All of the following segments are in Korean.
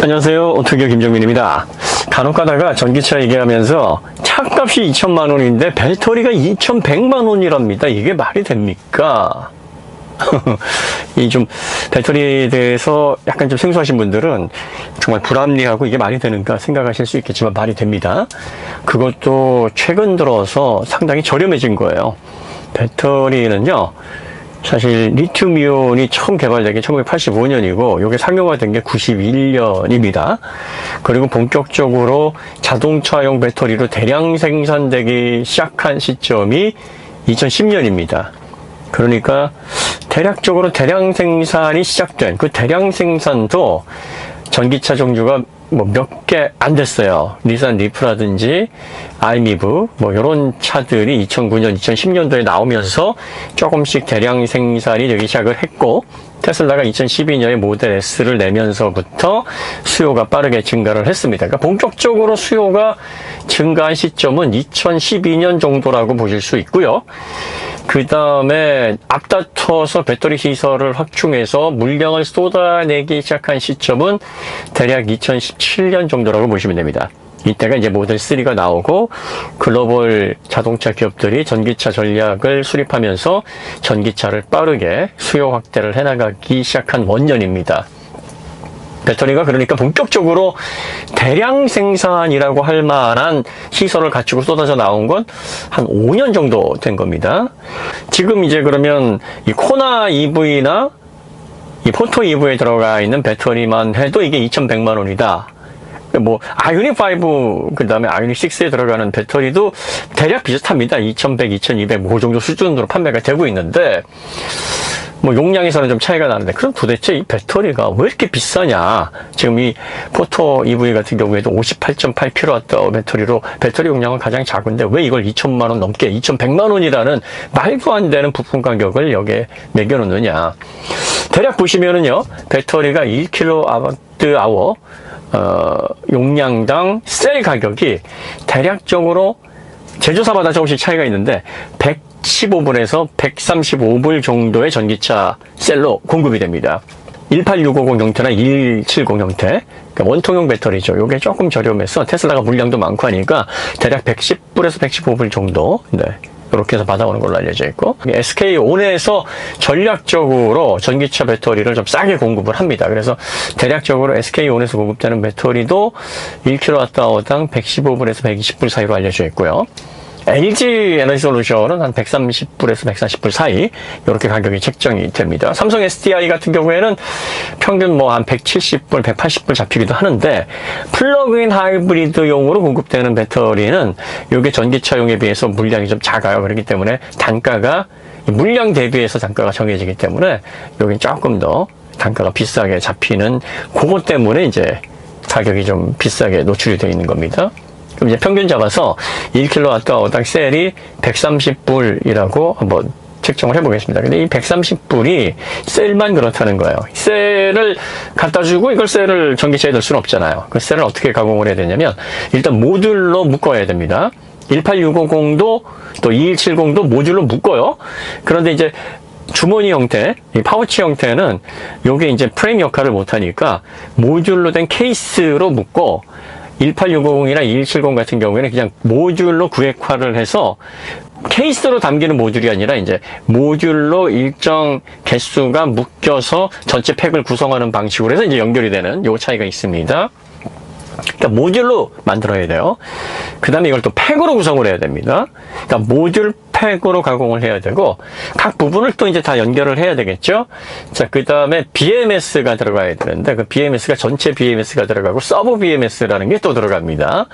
안녕하세요. 오토기어 김정민입니다. 간혹 가다가 전기차 얘기하면서 차값이 2천만 원인데 배터리가 2,100만 원이랍니다. 이게 말이 됩니까? 이 좀 배터리에 대해서 약간 좀 생소하신 분들은 정말 불합리하고 이게 말이 되는가 생각하실 수 있겠지만 말이 됩니다. 그것도 최근 들어서 상당히 저렴해진 거예요. 배터리는요, 사실 리튬 이온이 처음 개발된 게 1985년이고 요게 상용화된 게 91년입니다. 그리고 본격적으로 자동차용 배터리로 대량 생산되기 시작한 시점이 2010년입니다. 그러니까 대략적으로 대량 생산이 시작된 그 대량 생산도 전기차 종류가 뭐 몇 개 안 됐어요. 닛산 리프라든지 아이미브 뭐 이런 차들이 2009년, 2010년도에 나오면서 조금씩 대량 생산이 되기 시작을 했고, 테슬라가 2012년에 모델 S를 내면서부터 수요가 빠르게 증가를 했습니다. 그러니까 본격적으로 수요가 증가한 시점은 2012년 정도라고 보실 수 있고요. 그 다음에 앞다퉈서 배터리 시설을 확충해서 물량을 쏟아내기 시작한 시점은 대략 2017년 정도라고 보시면 됩니다. 이때가 이제 모델 3가 나오고 글로벌 자동차 기업들이 전기차 전략을 수립하면서 전기차를 빠르게 수요 확대를 해나가기 시작한 원년입니다. 배터리가 그러니까 본격적으로 대량 생산이라고 할 만한 시설을 갖추고 쏟아져 나온 건 한 5년 정도 된 겁니다. 지금 이제 그러면 이 코나 EV나 이 포토 EV에 들어가 있는 배터리만 해도 이게 2,100만 원이다. 뭐 아이오닉 5 그 다음에 아이오닉 6에 들어가는 배터리도 대략 비슷합니다. 2,100, 2,200 뭐 그 정도 수준으로 판매가 되고 있는데 뭐 용량에서는 좀 차이가 나는데, 그럼 도대체 이 배터리가 왜 이렇게 비싸냐? 지금 이 포토 EV 같은 경우에도 58.8kWh 배터리로 배터리 용량은 가장 작은데 왜 이걸 2천만 원 넘게 2,100만 원이라는 말도 안 되는 부품 가격을 여기에 매겨놓느냐? 대략 보시면은요, 배터리가 1kWh 용량당 셀 가격이 대략적으로 제조사마다 조금씩 차이가 있는데 115불에서 135불 정도의 전기차 셀로 공급이 됩니다. 18650 형태나 170 형태, 그러니까 원통형 배터리죠. 이게 조금 저렴해서 테슬라가 물량도 많고 하니까 대략 110불에서 115불 정도, 네, 이렇게 해서 받아오는 걸로 알려져 있고, SK온에서 전략적으로 전기차 배터리를 좀 싸게 공급을 합니다. 그래서 대략적으로 SK온에서 공급되는 배터리도 1kWh당 115불에서 120불 사이로 알려져 있고요. LG 에너지솔루션은 한 130불에서 140불 사이 이렇게 가격이 책정이 됩니다. 삼성 SDI 같은 경우에는 평균 뭐 한 170불, 180불 잡히기도 하는데, 플러그인 하이브리드용으로 공급되는 배터리는 이게 전기차용에 비해서 물량이 좀 작아요. 그렇기 때문에 단가가 물량 대비해서 단가가 정해지기 때문에 여긴 조금 더 단가가 비싸게 잡히는 그것 때문에 이제 가격이 좀 비싸게 노출이 되어 있는 겁니다. 그럼 이제 평균 잡아서 1kWh당 셀이 130불이라고 한번 책정을 해보겠습니다. 근데 이 130불이 셀만 그렇다는 거예요. 셀을 갖다 주고 이걸 셀을 전기차에 넣을 수는 없잖아요. 그 셀을 어떻게 가공을 해야 되냐면 일단 모듈로 묶어야 됩니다. 18650도 또 2170도 모듈로 묶어요. 그런데 이제 주머니 형태, 이 파우치 형태는 요게 이제 프레임 역할을 못하니까 모듈로 된 케이스로 묶고, 18650이나 2170 같은 경우에는 그냥 모듈로 구획화를 해서 케이스로 담기는 모듈이 아니라 이제 모듈로 일정 개수가 묶여서 전체 팩을 구성하는 방식으로 해서 이제 연결이 되는 요 차이가 있습니다. 그러니까 모듈로 만들어야 돼요. 그 다음에 이걸 또 팩으로 구성을 해야 됩니다. 그러니까 모듈 팩으로 가공을 해야 되고, 각 부분을 또 이제 다 연결을 해야 되겠죠. 자, 그 다음에 BMS가 들어가야 되는데, 그 BMS가 전체 BMS가 들어가고 서브 BMS라는 게 또 들어갑니다.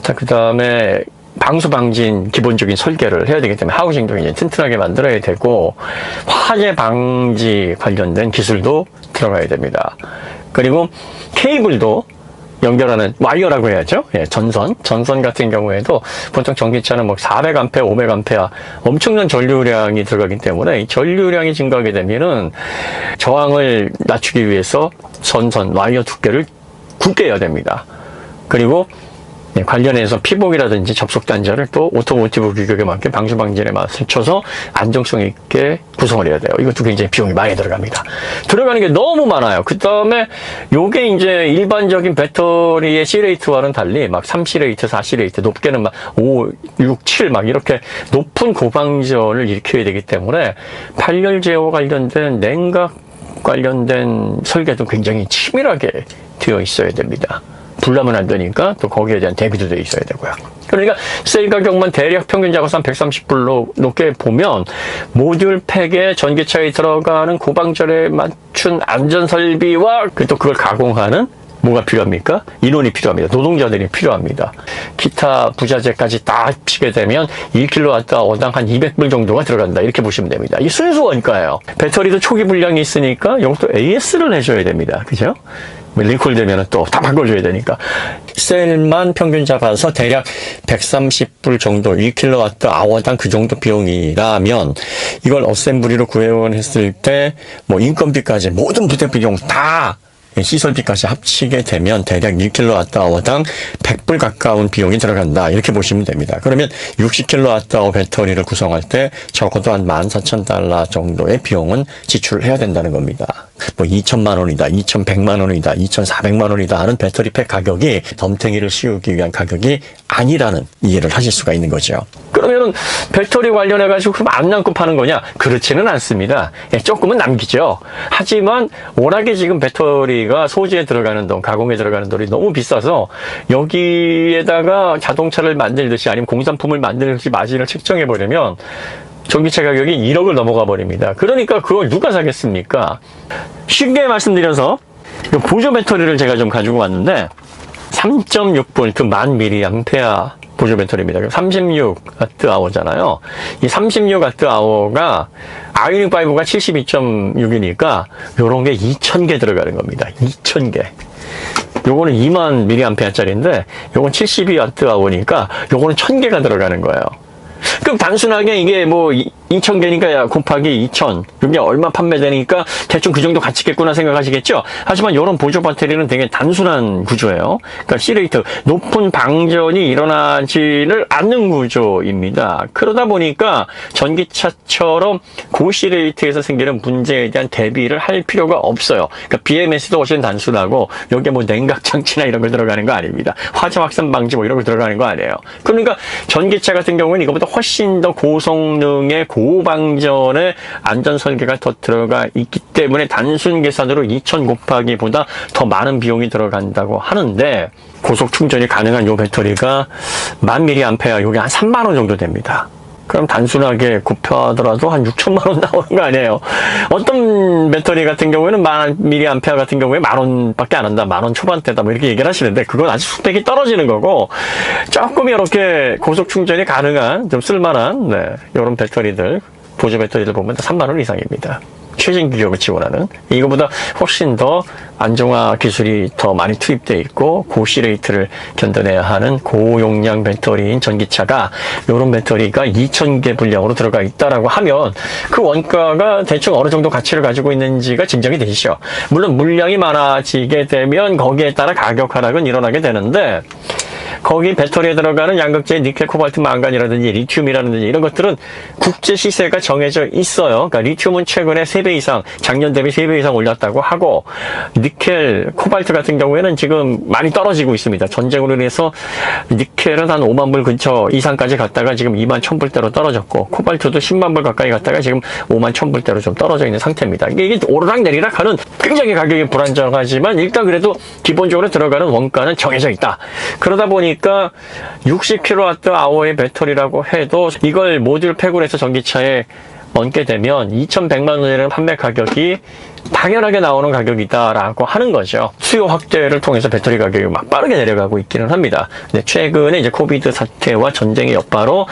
자, 그 다음에 방수 방진 기본적인 설계를 해야 되기 때문에 하우징도 이제 튼튼하게 만들어야 되고, 화재 방지 관련된 기술도 들어가야 됩니다. 그리고 케이블도 연결하는 와이어라고 해야죠. 예, 전선 같은 경우에도 보통 전기차는 뭐 400A, 500A 엄청난 전류량이 들어가기 때문에 이 전류량이 증가하게 되면은 저항을 낮추기 위해서 전선 와이어 두께를 굵게 해야 됩니다. 그리고 관련해서 피복이라든지 접속 단자를 또 오토모티브 규격에 맞게 방수 방진에 맞춰서 안정성 있게 구성을 해야 돼요. 이것도 굉장히 비용이 많이 들어갑니다. 들어가는 게 너무 많아요. 그 다음에 요게 이제 일반적인 배터리의 C레이트와는 달리 막 3C레이트, 4C레이트, 높게는 막 5, 6, 7 막 이렇게 높은 고방전을 일으켜야 되기 때문에 발열 제어 관련된 냉각 관련된 설계도 굉장히 치밀하게 되어 있어야 됩니다. 불나면 안 되니까 또 거기에 대한 대비도 되어 있어야 되고요. 그러니까 셀 가격만 대략 평균 작업상 130불로 높게 보면 모듈 팩에 전기차에 들어가는 고방전에 맞춘 안전설비와 또 그걸 가공하는 뭐가 필요합니까? 인원이 필요합니다. 노동자들이 필요합니다. 기타 부자재까지 다 합치게 되면 1kWh당 한 200불 정도가 들어간다. 이렇게 보시면 됩니다. 이 순수 원가예요. 배터리도 초기 불량이 있으니까 이것도 AS를 해줘야 됩니다. 그죠? 리콜 되면 또 다 바꿔줘야 되니까. 셀만 평균 잡아서 대략 130불 정도, 1kWh당 그 정도 비용이라면 이걸 어셈블리로 구해원했을 때 뭐 인건비까지 모든 부대 비용 다 시설비까지 합치게 되면 대략 1kWh당 100불 가까운 비용이 들어간다. 이렇게 보시면 됩니다. 그러면 60kWh 배터리를 구성할 때 적어도 한 14,000달러 정도의 비용은 지출을 해야 된다는 겁니다. 뭐 2천만 원이다, 2,100만 원이다, 2,400만 원이다 하는 배터리 팩 가격이 덤탱이를 씌우기 위한 가격이 아니라는 이해를 하실 수가 있는 거죠. 그러면 배터리 관련해가지고 그럼 안 남고 파는 거냐? 그렇지는 않습니다. 조금은 남기죠. 하지만 워낙에 지금 배터리가 소지에 들어가는 돈, 가공에 들어가는 돈이 너무 비싸서 여기에다가 자동차를 만들듯이 아니면 공산품을 만들듯이 마진을 책정해버리면 전기차 가격이 1억을 넘어가 버립니다. 그러니까 그걸 누가 사겠습니까? 쉽게 말씀드려서 보조 배터리를 제가 좀 가지고 왔는데 3.6V 10,000mAh 보조 배터리입니다. 36Wh잖아요. 이 36Wh가 아이오닉5가 72.6이니까 요런 게 2,000개 들어가는 겁니다. 2,000개. 요거는 20,000mAh짜리인데 요건 72Wh니까 요거는 1,000개가 들어가는 거예요. 그럼 단순하게 이게 뭐 2,000개니까 곱하기 2,000 이게 얼마 판매되니까 대충 그 정도 가치겠구나 생각하시겠죠? 하지만 이런 보조 배터리는 되게 단순한 구조예요. 그러니까 C레이트 높은 방전이 일어나지를 않는 구조입니다. 그러다 보니까 전기차처럼 고 C레이트에서 생기는 문제에 대한 대비를 할 필요가 없어요. 그러니까 BMS도 훨씬 단순하고 여기에 뭐 냉각 장치나 이런 걸 들어가는 거 아닙니다. 화재 확산 방지 뭐 이런 거 들어가는 거 아니에요. 그러니까 전기차 같은 경우는 이거보다 훨씬 더 고성능의 고방전의 안전 설계가 더 들어가 있기 때문에 단순 계산으로 2,000 곱하기보다 더 많은 비용이 들어간다고 하는데 고속 충전이 가능한 이 배터리가 10,000mAh 이게 한 3만 원 정도 됩니다. 그럼 단순하게 곱하더라도 한 6천만 원 나오는 거 아니에요. 어떤 배터리 같은 경우에는 10,000mAh 같은 경우에 10,000원밖에 안 한다. 10,000원 초반대다. 뭐 이렇게 얘기를 하시는데 그건 아주 수백이 떨어지는 거고 조금 이렇게 고속 충전이 가능한 좀 쓸만한 이런 배터리들 보조 배터리들 보면 3만 원 이상입니다. 최신 규격을 지원하는 이거보다 훨씬 더 안정화 기술이 더 많이 투입되어 있고 고 C레이트를 견뎌내야 하는 고용량 배터리인 전기차가 이런 배터리가 2,000개 분량으로 들어가 있다라고 하면 그 원가가 대충 어느 정도 가치를 가지고 있는지가 짐작이 되시죠. 물론 물량이 많아지게 되면 거기에 따라 가격 하락은 일어나게 되는데 거기 배터리에 들어가는 양극재, 니켈, 코발트, 망간이라든지 리튬이라든지 이런 것들은 국제 시세가 정해져 있어요. 그러니까 리튬은 최근에 3배 이상, 작년 대비 3배 이상 올랐다고 하고 니켈, 코발트 같은 경우에는 지금 많이 떨어지고 있습니다. 전쟁으로 인해서 니켈은 한 5만 불 근처 이상까지 갔다가 지금 2만 1,000불대로 떨어졌고 코발트도 10만 불 가까이 갔다가 지금 5만 1,000불대로 좀 떨어져 있는 상태입니다. 이게 오르락 내리락 하는 굉장히 가격이 불안정하지만 일단 그래도 기본적으로 들어가는 원가는 정해져 있다. 그러다 보니까 60kWh의 배터리라고 해도 이걸 모듈 팩으로 해서 전기차에 얹게 되면 2,100만 원이라는 판매 가격이 당연하게 나오는 가격이다라고 하는 거죠. 수요 확대를 통해서 배터리 가격이 막 빠르게 내려가고 있기는 합니다. 근데 최근에 이제 코비드 사태와 전쟁의 여파로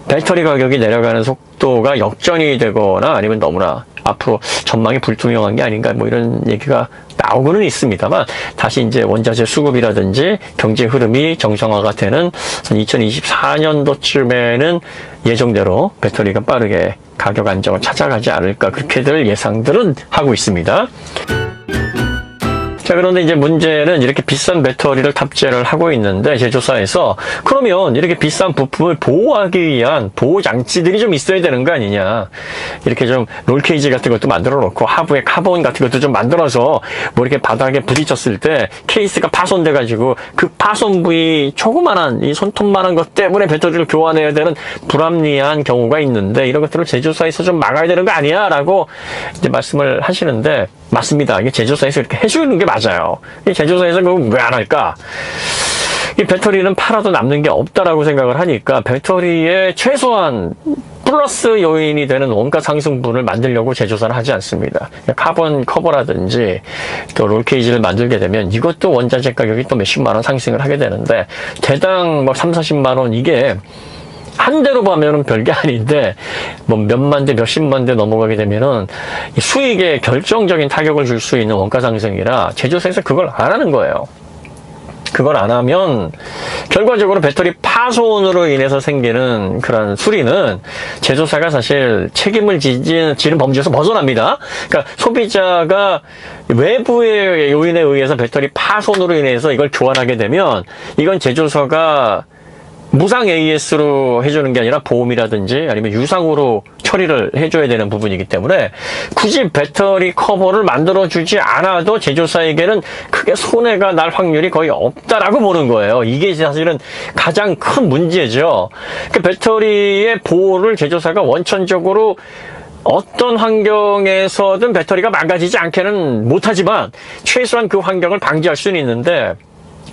배터리 가격이 내려가는 속도가 역전이 되거나 아니면 너무나 앞으로 전망이 불투명한 게 아닌가 뭐 이런 얘기가 나오고는 있습니다만 다시 이제 원자재 수급이라든지 경제 흐름이 정상화가 되는 2024년도쯤에는 예정대로 배터리가 빠르게 가격 안정을 찾아가지 않을까 그렇게들 예상들은 하고 있습니다. 자, 그런데 이제 문제는 이렇게 비싼 배터리를 탑재를 하고 있는데, 제조사에서, 그러면 이렇게 비싼 부품을 보호하기 위한 보호 장치들이 좀 있어야 되는 거 아니냐. 이렇게 좀 롤케이지 같은 것도 만들어 놓고, 하부에 카본 같은 것도 좀 만들어서, 뭐 이렇게 바닥에 부딪혔을 때, 케이스가 파손돼가지고, 그 파손 부위, 조그만한, 이 손톱만한 것 때문에 배터리를 교환해야 되는 불합리한 경우가 있는데, 이런 것들을 제조사에서 좀 막아야 되는 거 아니야? 라고 이제 말씀을 하시는데, 맞습니다. 이게 제조사에서 이렇게 해주는 게 맞아요. 이 제조사에서 그거 왜 안 할까? 이 배터리는 팔아도 남는 게 없다라고 생각을 하니까 배터리에 최소한 플러스 요인이 되는 원가 상승분을 만들려고 제조사를 하지 않습니다. 카본 커버라든지 또 롤케이지를 만들게 되면 이것도 원자재 가격이 또 몇십만 원 상승을 하게 되는데 대당 뭐 3, 40만 원 이게 한 대로 보면은 별게 아닌데, 뭐 몇만 대, 몇십만 대 넘어가게 되면은 수익에 결정적인 타격을 줄 수 있는 원가 상승이라 제조사에서 그걸 안 하는 거예요. 그걸 안 하면 결과적으로 배터리 파손으로 인해서 생기는 그런 수리는 제조사가 사실 책임을 지는 범주에서 벗어납니다. 그러니까 소비자가 외부의 요인에 의해서 배터리 파손으로 인해서 이걸 교환하게 되면 이건 제조사가 무상 AS로 해주는 게 아니라 보험이라든지 아니면 유상으로 처리를 해줘야 되는 부분이기 때문에 굳이 배터리 커버를 만들어주지 않아도 제조사에게는 크게 손해가 날 확률이 거의 없다라고 보는 거예요. 이게 사실은 가장 큰 문제죠. 그 배터리의 보호를 제조사가 원천적으로 어떤 환경에서든 배터리가 망가지지 않게는 못하지만 최소한 그 환경을 방지할 수는 있는데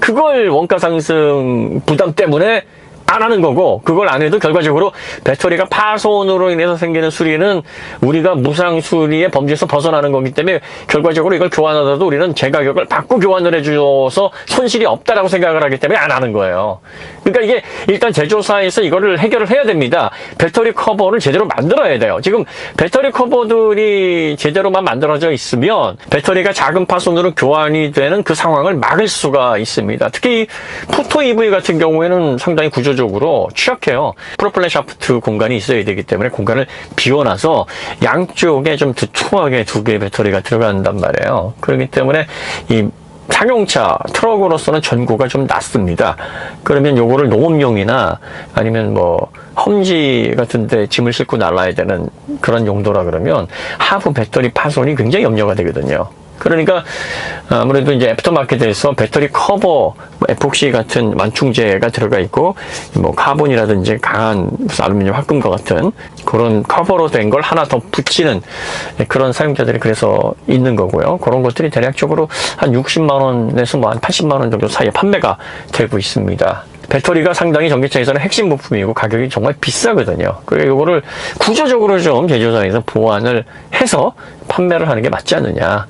그걸 원가 상승 부담 때문에 안 하는 거고, 그걸 안 해도 결과적으로 배터리가 파손으로 인해서 생기는 수리는 우리가 무상 수리의 범주에서 벗어나는 거기 때문에 결과적으로 이걸 교환하더라도 우리는 제 가격을 받고 교환을 해줘서 손실이 없다라고 생각을 하기 때문에 안 하는 거예요. 그러니까 이게 일단 제조사에서 이거를 해결을 해야 됩니다. 배터리 커버를 제대로 만들어야 돼요. 지금 배터리 커버들이 제대로만 만들어져 있으면 배터리가 작은 파손으로 교환이 되는 그 상황을 막을 수가 있습니다. 특히 포토 EV 같은 경우에는 상당히 구조적으로 취약해요. 프로펠러 샤프트 공간이 있어야 되기 때문에 공간을 비워놔서 양쪽에 좀 두툼하게 두 개의 배터리가 들어간단 말이에요. 그렇기 때문에 이 상용차, 트럭으로서는 전고가 좀 낮습니다. 그러면 요거를 농업용이나 아니면 뭐 험지 같은데 짐을 싣고 날아야 되는 그런 용도라 그러면 하부 배터리 파손이 굉장히 염려가 되거든요. 그러니까 아무래도 이제 애프터마켓에서 배터리 커버, 에폭시 같은 완충제가 들어가 있고 뭐 카본이라든지 강한 무슨 알루미늄 합금과 같은 그런 커버로 된 걸 하나 더 붙이는 그런 사용자들이 그래서 있는 거고요. 그런 것들이 대략적으로 한 60만 원에서 뭐 한 80만 원 정도 사이에 판매가 되고 있습니다. 배터리가 상당히 전기차에서는 핵심 부품이고 가격이 정말 비싸거든요. 그래서 이거를 구조적으로 좀 제조사에서 보완을 해서 판매를 하는 게 맞지 않느냐.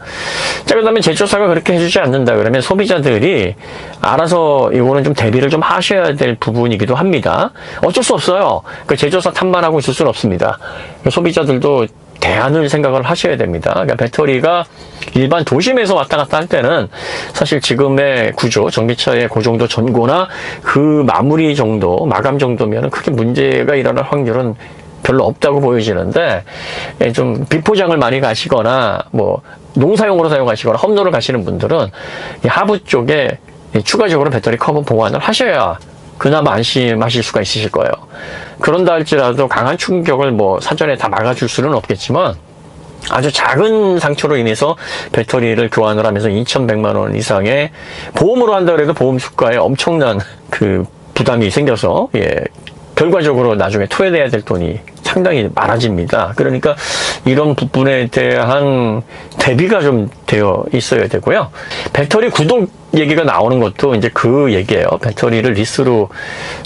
자, 그 다음에 제조사가 그렇게 해주지 않는다 그러면 소비자들이 알아서 이거는 좀 대비를 좀 하셔야 될 부분이기도 합니다. 어쩔 수 없어요. 그 제조사 탓만 하고 있을 수는 없습니다. 소비자들도 대안을 생각을 하셔야 됩니다. 그러니까 배터리가 일반 도심에서 왔다 갔다 할 때는 사실 지금의 구조, 전기차의 그 정도 전고나 그 마무리 정도, 마감 정도면 크게 문제가 일어날 확률은 별로 없다고 보여지는데, 좀 비포장을 많이 가시거나 뭐 농사용으로 사용하시거나 험로를 가시는 분들은 이 하부 쪽에 추가적으로 배터리 커버 보완을 하셔야 그나마 안심하실 수가 있으실 거예요. 그런다 할지라도 강한 충격을 뭐 사전에 다 막아줄 수는 없겠지만 아주 작은 상처로 인해서 배터리를 교환을 하면서 2,100만 원 이상의 보험으로 한다 그래도 보험 수가에 엄청난 그 부담이 생겨서 결과적으로 나중에 토해내야 될 돈이 상당히 많아집니다. 그러니까 이런 부분에 대한 대비가 좀 되어 있어야 되고요. 배터리 구독 얘기가 나오는 것도 이제 그 얘기예요. 배터리를 리스로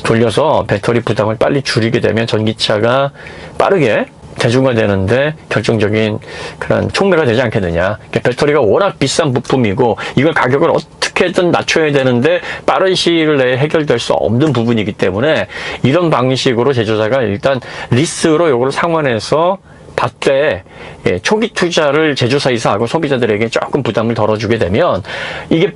돌려서 배터리 부담을 빨리 줄이게 되면 전기차가 빠르게 대중화되는데 결정적인 그런 촉매가 되지 않겠느냐. 배터리가 워낙 비싼 부품이고 이걸 가격을 어떻게든 낮춰야 되는데 빠른 시일 내에 해결될 수 없는 부분이기 때문에 이런 방식으로 제조사가 일단 리스로 이걸 상환해서 받되 초기 투자를 제조사에서 하고 소비자들에게 조금 부담을 덜어주게 되면 이게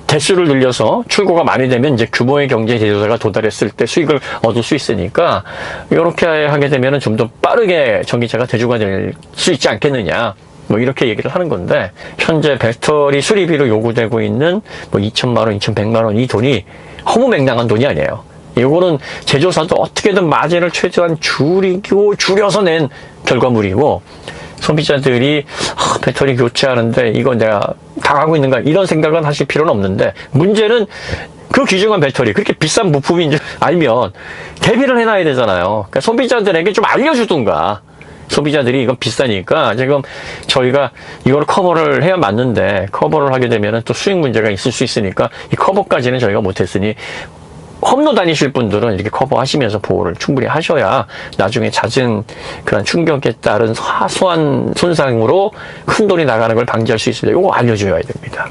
대수를 늘려서 출고가 많이 되면 이제 규모의 경제 제조사가 도달했을 때 수익을 얻을 수 있으니까 이렇게 하게 되면 좀 더 빠르게 전기차가 대중화될 수 있지 않겠느냐. 뭐 이렇게 얘기를 하는 건데, 현재 배터리 수리비로 요구되고 있는 뭐 2천만 원, 2,100만 원 이 돈이 허무맹랑한 돈이 아니에요. 이거는 제조사도 어떻게든 마진을 최대한 줄여서 낸 결과물이고, 소비자들이 배터리 교체하는데 이거 내가 당하고 있는가 이런 생각은 하실 필요는 없는데, 문제는 그 귀중한 배터리, 그렇게 비싼 부품인 줄 알면 대비를 해놔야 되잖아요. 그러니까 소비자들에게 좀 알려주든가. 소비자들이 이건 비싸니까 지금 저희가 이걸 커버를 해야 맞는데, 커버를 하게 되면 또 수익 문제가 있을 수 있으니까 이 커버까지는 저희가 못했으니, 험로 다니실 분들은 이렇게 커버하시면서 보호를 충분히 하셔야 나중에 잦은 그런 충격에 따른 사소한 손상으로 큰 돈이 나가는 걸 방지할 수 있습니다. 이거 알려줘야 됩니다.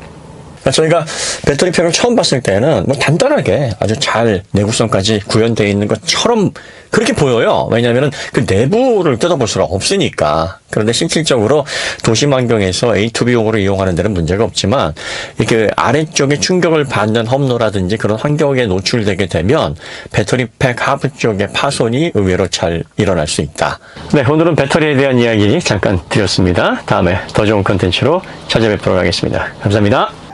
저희가 배터리 팩을 처음 봤을 때는 뭐 간단하게 아주 잘 내구성까지 구현되어 있는 것처럼 그렇게 보여요. 왜냐하면 그 내부를 뜯어볼 수가 없으니까. 그런데 실질적으로 도심 환경에서 A2B용으로 이용하는 데는 문제가 없지만, 이렇게 아래쪽에 충격을 받는 험로라든지 그런 환경에 노출되게 되면 배터리 팩 하부 쪽에 파손이 의외로 잘 일어날 수 있다. 네, 오늘은 배터리에 대한 이야기 잠깐 드렸습니다. 다음에 더 좋은 컨텐츠로 찾아뵙도록 하겠습니다. 감사합니다.